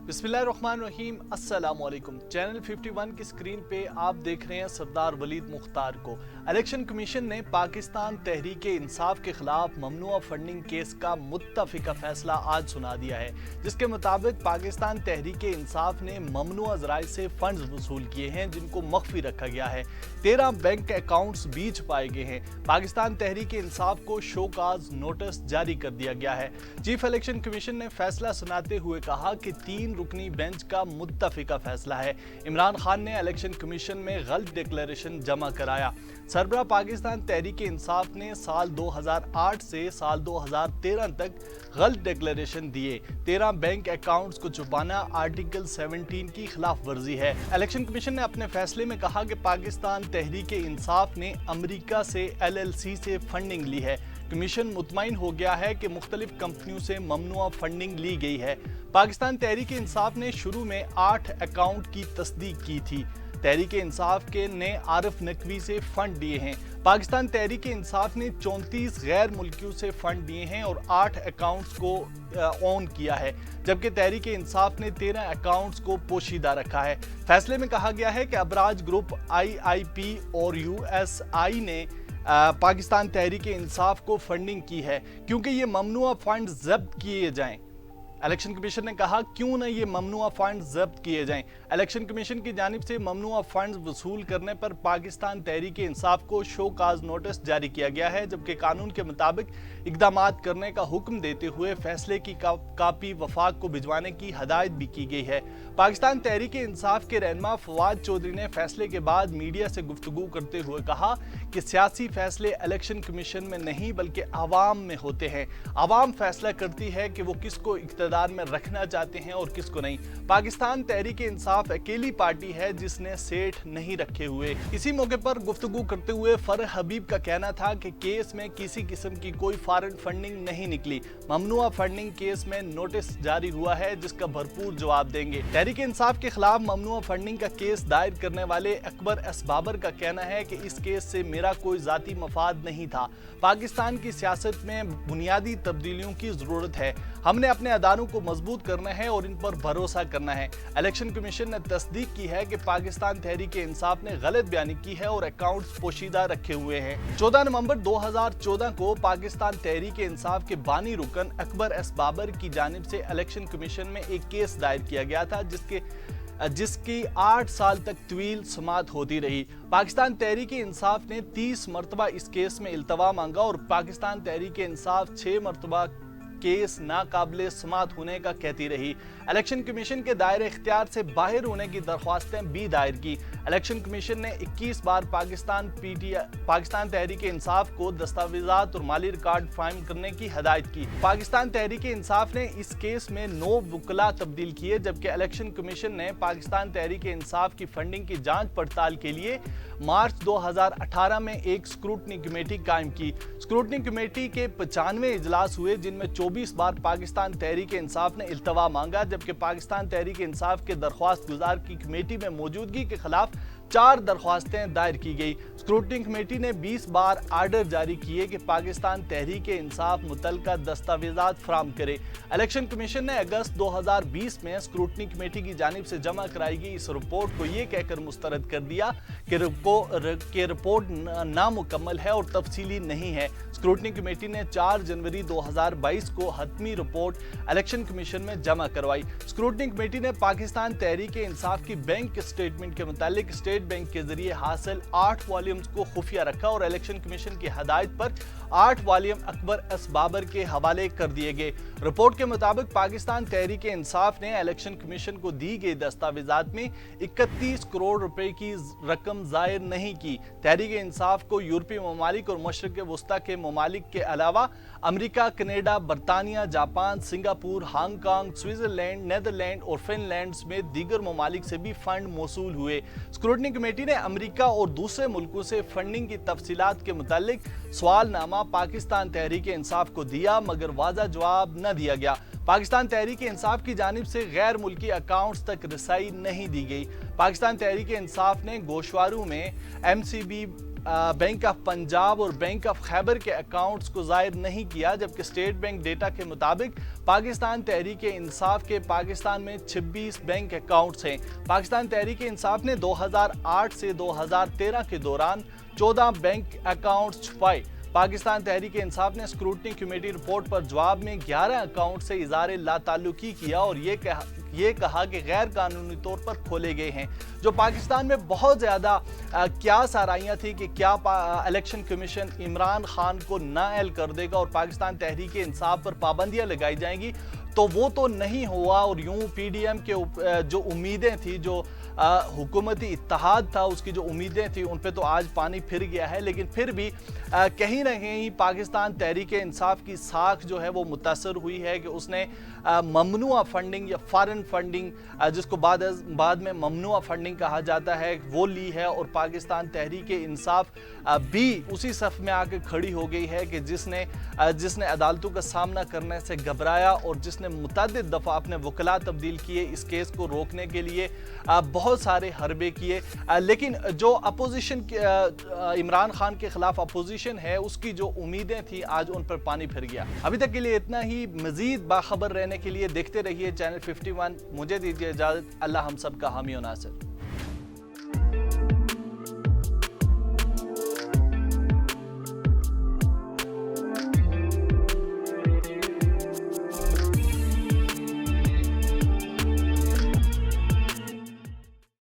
बिस्मिल्लाहिर्रहमानिर्रहीम। अस्सलाम वालेकुम। चैनल 51 की स्क्रीन पे आप देख रहे हैं सरदार वलीद मुख्तार को। इलेक्शन कमीशन ने पाकिस्तान तहरीक इंसाफ के खिलाफ ममनुआ फंडिंग केस का मुत्तफिका फैसला आज सुना दिया है, जिसके मुताबिक पाकिस्तान तहरीक इंसाफ ने ममनुआ ज़राए से फंड्स वसूल किए हैं जिनको मख्फी रखा गया है। 13 बैंक अकाउंट्स बीच पाए गए हैं। पाकिस्तान तहरीक इंसाफ को शोकाज नोटिस जारी कर दिया गया है। चीफ इलेक्शन कमीशन ने फैसला सुनाते हुए कहा कि 3 रुकनी बेंच का मुत्तफिका फैसला है। इमरान खान ने इलेक्शन कमीशन में गलत डिक्लेरेशन जमा कराया। सरबराह पाकिस्तान तहरीक इंसाफ ने साल 2008 से साल 2013 तक गलत डिक्लेरेशन दिए। 13 बैंक अकाउंट्स को छुपाना आर्टिकल 17 की खिलाफ वर्जी है। इलेक्शन कमीशन ने अपने फैसले में कहा कि पाकिस्तान तहरीक इंसाफ ने अमेरिका से LLC से फंडिंग ली है। कमीशन मुतमईन हो गया है कि मुख्तलिफ कंपनियों से ममनुआ फंडिंग ली गई है। पाकिस्तान तहरीक इंसाफ ने शुरू में 8 अकाउंट की तस्दीक की थी। तहरीक इंसाफ के ने आरिफ नकवी से फंड दिए हैं। पाकिस्तान तहरीक इंसाफ ने 34 गैर मुल्कियों से फंड दिए हैं और 8 अकाउंट्स को ऑन किया है, जबकि तहरीक इंसाफ ने 13 अकाउंट्स को पोशीदा रखा है। फैसले में कहा गया है कि अबराज ग्रुप, IIP और USI ने पाकिस्तान तहरीक इंसाफ को फंडिंग की है क्योंकि ये ममनुआ फंड जब्त किए जाएं। इलेक्शन कमीशन ने कहा क्यों न ये ममनुआ फंड जब्त किए जाएं। इलेक्शन कमीशन की जानिब से ममनुआ फंड वसूल करने पर पाकिस्तान तहरीक इंसाफ को शोकाज नोटिस जारी किया गया है, जबकि कानून के मुताबिक इकदामात करने का हुक्म देते हुए फैसले की कापी वफाक को भिजवाने की हदायत भी की गई है। पाकिस्तान तहरीक इंसाफ के रहनुमा फवाद चौधरी ने फैसले के बाद मीडिया से गुफ्तगू करते हुए कहा कि सियासी फैसले इलेक्शन कमीशन में नहीं बल्कि आवाम में होते हैं। आवाम फैसला करती है कि वो किसको इक़्तिदार में रखना चाहते हैं और किसको नहीं। पाकिस्तान तहरीक इंसाफ अकेली पार्टी है जिसने सेठ नहीं रखे हुए। इसी मौके पर गुफ्तगू करते हुए फरह हबीब का कहना था कि केस में किसी किस्म की कोई फॉरेन फंडिंग नहीं निकली। ममनुआ फंडिंग केस में नोटिस जारी हुआ है जिसका भरपूर जवाब देंगे। तहरीक इंसाफ के खिलाफ ममनुआ फंडिंग का केस दायर करने वाले अकबर एस बाबर का कहना है कि इस केस से मेरा कोई जाती मफाद नहीं था। पाकिस्तान की सियासत में बुनियादी तब्दीलियों की जरूरत है। हमने अपने अदारों को मजबूत करना है और इन पर भरोसा करना है। इलेक्शन कमीशन ने तस्दीक की है कि पाकिस्तान तहरीक इंसाफ ने गलत बयानी की है और अकाउंट्स पोशीदा रखे हुए हैं। 14 नवंबर 2014 को पाकिस्तान तहरीक इंसाफ के बानी रुकन अकबर एस बाबर की जानिब से इलेक्शन कमीशन में एक केस दायर किया गया था जिसकी 8 साल तक तवील समाअत होती रही। पाकिस्तान तहरीक इंसाफ ने 30 मरतबा इस केस में इल्तवा मांगा और पाकिस्तान तहरीक इंसाफ 6 मरतबा केस नाकाबिले समाअत होने का कहती रही। इलेक्शन कमीशन के दायरे इख्तियार से बाहर होने की दरख्वास्तें भी दायर की। इलेक्शन कमीशन ने 21 बार पाकिस्तान तहरीक इंसाफ को दस्तावेजात और माली रिकॉर्ड फार्म करने की हदायत की। पाकिस्तान तहरीक इंसाफ ने इस केस में 9 वकला तब्दील किए, जबकि इलेक्शन कमीशन ने पाकिस्तान तहरीक इंसाफ की फंडिंग की जांच पड़ताल के लिए मार्च 2018 में एक स्क्रूटनी कमेटी कायम की। स्क्रूटनी कमेटी के 95 इजलास हुए जिनमें 24 बार पाकिस्तान तहरीक इंसाफ ने इल्तवा मांगा, जबकि पाकिस्तान तहरीक इंसाफ के दरख्वास्त गुजार की कमेटी में मौजूदगी के खिलाफ 4 दरख्वास्तें दायर की गई। स्क्रूटनी कमेटी ने 20 बार आर्डर जारी किए कि पाकिस्तान तहरीक इंसाफ मुतल्लिका दस्तावेजात फराहम करे। इलेक्शन कमीशन ने अगस्त 2020 में स्क्रूटनी कमेटी की जानिब से जमा कराई गई इस रिपोर्ट को ये कहकर मुस्तरद कर दिया कि रिपोर्ट नामुकम्मल है और तफसीली नहीं है। स्क्रूटनी कमेटी ने 4 जनवरी 2022 को हतमी रिपोर्ट इलेक्शन कमीशन में जमा करवाई। स्क्रूटनी कमेटी ने पाकिस्तान तहरीक इंसाफ की बैंक स्टेटमेंट के मुतालिक स्टेट बैंक के जरिए हासिल 8 वॉल्यूम्स को खुफिया रखा और इलेक्शन कमीशन की हदायत पर 8 वॉल्यूम अकबर एस बाबर के हवाले कर दिए गए। रिपोर्ट के मुताबिक पाकिस्तान तहरीक इंसाफ ने इलेक्शन कमीशन को दी गई दस्तावेजात में 31 करोड़ रुपए की रकम जाहिर नहीं की। तहरीक इंसाफ को यूरोपीय ममालिक और मशरिक वस्ता के ममालिक के अलावा अमेरिका, कनाडा, बरतानिया, Japan, Singapore, Hong Kong, Switzerland, Netherlands और फिनलैंड में दीगर ममालिक से भी फंड मौसूल हुए। स्क्रूटनी कमेटी ने अमेरिका और दूसरे मुल्कों से फंडिंग की तफसीलात के मुतालिक सवालनामा पाकिस्तान तहरीक इंसाफ को दिया, मगर वाज़ा जवाब न दिया गया। पाकिस्तान तहरीक इंसाफ की जानिब से गैर मुल्की अकाउंट्स तक रसाई नहीं दी गई। पाकिस्तान तहरीक इंसाफ ने गोशवारू में MCB बैंक ऑफ पंजाब और बैंक ऑफ खैबर के अकाउंट्स को ज़ाहिर नहीं किया, जबकि स्टेट बैंक डेटा के मुताबिक पाकिस्तान तहरीक इंसाफ के पाकिस्तान में 26 बैंक अकाउंट्स हैं। पाकिस्तान तहरीक इंसाफ ने 2008 से 2013 के दौरान 14 बैंक अकाउंट्स छुपाए। पाकिस्तान तहरीक इंसाफ ने स्क्रूटनी कमेटी रिपोर्ट पर जवाब में 11 अकाउंट से इज़हार लाताल्लुकी किया और ये कहा कि गैर कानूनी तौर पर खोले गए हैं। जो पाकिस्तान में बहुत ज़्यादा क्या साराइयाँ थी कि क्या इलेक्शन कमीशन इमरान खान को नाअहल कर देगा और पाकिस्तान तहरीक इंसाफ पर पाबंदियाँ लगाई जाएंगी, तो वो तो नहीं हुआ। और यूं पीडीएम के जो उम्मीदें थी, जो हुकूमती इत्तेहाद था, उसकी जो उम्मीदें थी, उन पे तो आज पानी फिर गया है। लेकिन फिर भी कहीं ना कहीं पाकिस्तान तहरीक इंसाफ की साख जो है वो मुतासर हुई है कि उसने ममनुआ फंडिंग या फॉरेन फंडिंग, जिसको बाद में ममनुआ फंडिंग कहा जाता है, वो ली है। और पाकिस्तान तहरीक इंसाफ भी उसी सफ में आकर खड़ी हो गई है कि जिसने अदालतों का सामना करने से घबराया और जिसने मुतअद्दिद दफ़ा अपने वकला तब्दील किए इस केस को रोकने के लिए, बहुत सारे हरबे किए। लेकिन जो अपोजिशन इमरान खान के खिलाफ अपोजिशन है, उसकी जो उम्मीदें थी आज उन पर पानी फिर गया। अभी तक के लिए इतना ही। मजीद बाखबर रहने के लिए देखते रहिए चैनल 51। मुझे दीजिए इजाज़त। अल्लाह हम सब का हामी और नासिर।